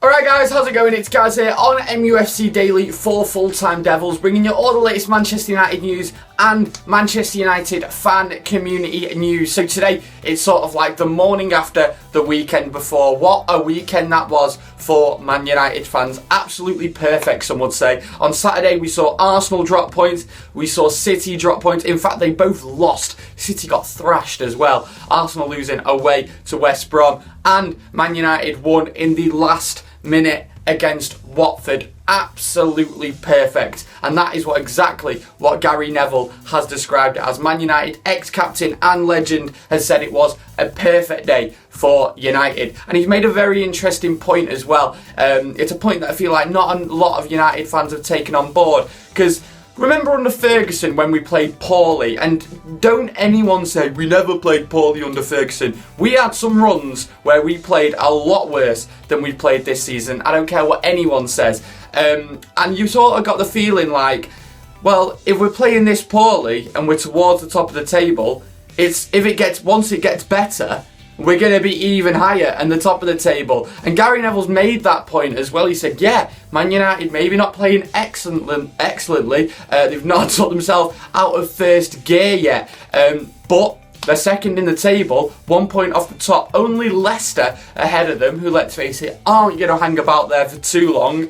Alright guys, how's it going? It's Gaz here on MUFC Daily for Full-Time Devils, bringing you all the latest Manchester United news and Manchester United fan community news. So today, it's sort of like the morning after the weekend before. What a weekend that was for Man United fans. Absolutely perfect, some would say. On Saturday, we saw Arsenal drop points. We saw City drop points. In fact, they both lost. City got thrashed as well. Arsenal losing away to West Brom. And Man United won in the last minute against Watford. Absolutely perfect, and that is exactly what Gary Neville has described it as. Man United ex-captain and legend has said it was a perfect day for United, and he's made a very interesting point as well. It's a point that I feel like not a lot of United fans have taken on board, because remember under Ferguson when we played poorly, and don't anyone say we never played poorly under Ferguson. We had some runs where we played a lot worse than we played this season. I don't care what anyone says. And you sort of got the feeling like, well, if we're playing this poorly and we're towards the top of the table, once it gets better, we're going to be even higher and the top of the table. And Gary Neville's made that point as well. He said, yeah, Man United maybe not playing excellently. They've not took themselves out of first gear yet. But they're second in the table, 1 point off the top. Only Leicester ahead of them, who, let's face it, aren't going to hang about there for too long.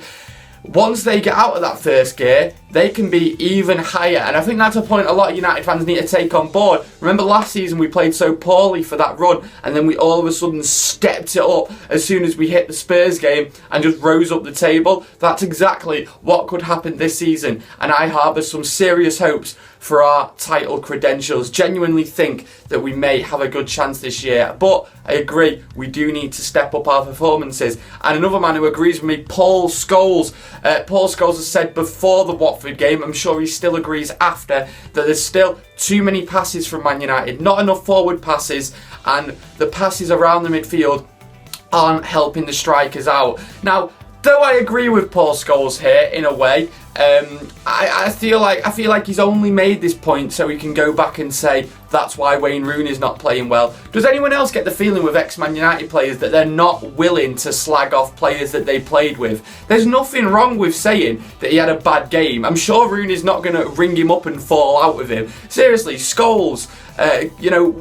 Once they get out of that first gear, they can be even higher. And I think that's a point a lot of United fans need to take on board. Remember last season we played so poorly for that run, and then we all of a sudden stepped it up as soon as we hit the Spurs game and just rose up the table. That's exactly what could happen this season, and I harbour some serious hopes for our title credentials. Genuinely think that we may have a good chance this year, but I agree, we do need to step up our performances. And another man who agrees with me, Paul Scholes. Paul Scholes has said before the Watford game, I'm sure he still agrees after, that there's still too many passes from Man United, not enough forward passes, and the passes around the midfield aren't helping the strikers out. Now, though I agree with Paul Scholes here in a way, I feel like he's only made this point so he can go back and say that's why Wayne Rooney's not playing well. Does anyone else get the feeling with ex-Man United players that they're not willing to slag off players that they played with? There's nothing wrong with saying that he had a bad game. I'm sure Rooney's not going to ring him up and fall out with him. Seriously, Scholes,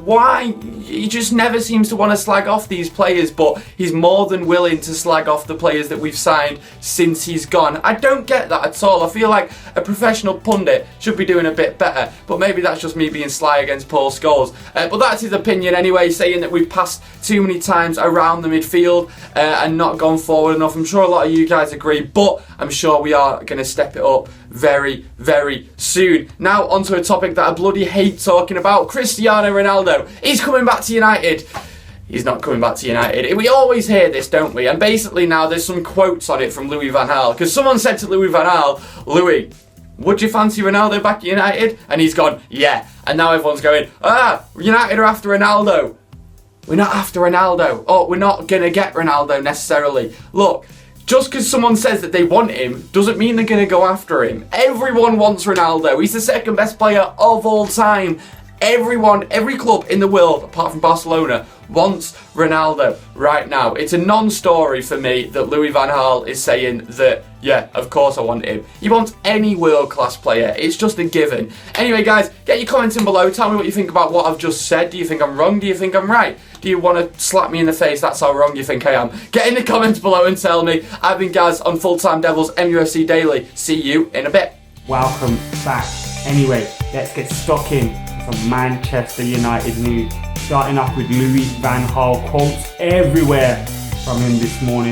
why? He just never seems to want to slag off these players, but he's more than willing to slag off the players that we've signed since he's gone. I don't get that at all. I feel like a professional pundit should be doing a bit better, but maybe that's just me being sly against Paul Scholes. But that's his opinion anyway, saying that we've passed too many times around the midfield and not gone forward enough. I'm sure a lot of you guys agree, but I'm sure we are going to step it up very, very soon. Now onto a topic that I bloody hate talking about. Cristiano Ronaldo. He's coming back to United. He's not coming back to United. We always hear this, don't we? And basically now there's some quotes on it from Louis van Gaal, because someone said to Louis van Gaal, Louis, would you fancy Ronaldo back at United? And he's gone, yeah. And now everyone's going, United are after Ronaldo. We're not after Ronaldo. Oh, we're not going to get Ronaldo necessarily. Look, just because someone says that they want him doesn't mean they're going to go after him. Everyone wants Ronaldo. He's the second best player of all time. Everyone, every club in the world, apart from Barcelona, wants Ronaldo right now. It's a non-story for me that Louis van Gaal is saying that, yeah, of course I want him. He wants any world-class player. It's just a given. Anyway, guys, get your comments in below. Tell me what you think about what I've just said. Do you think I'm wrong? Do you think I'm right? Do you want to slap me in the face? That's how wrong you think I am. Get in the comments below and tell me. I've been Gaz on Full-Time Devils MUFC Daily. See you in a bit. Welcome back. Anyway, let's get stuck in some Manchester United news. Starting off with Louis van Gaal, quotes everywhere from him this morning.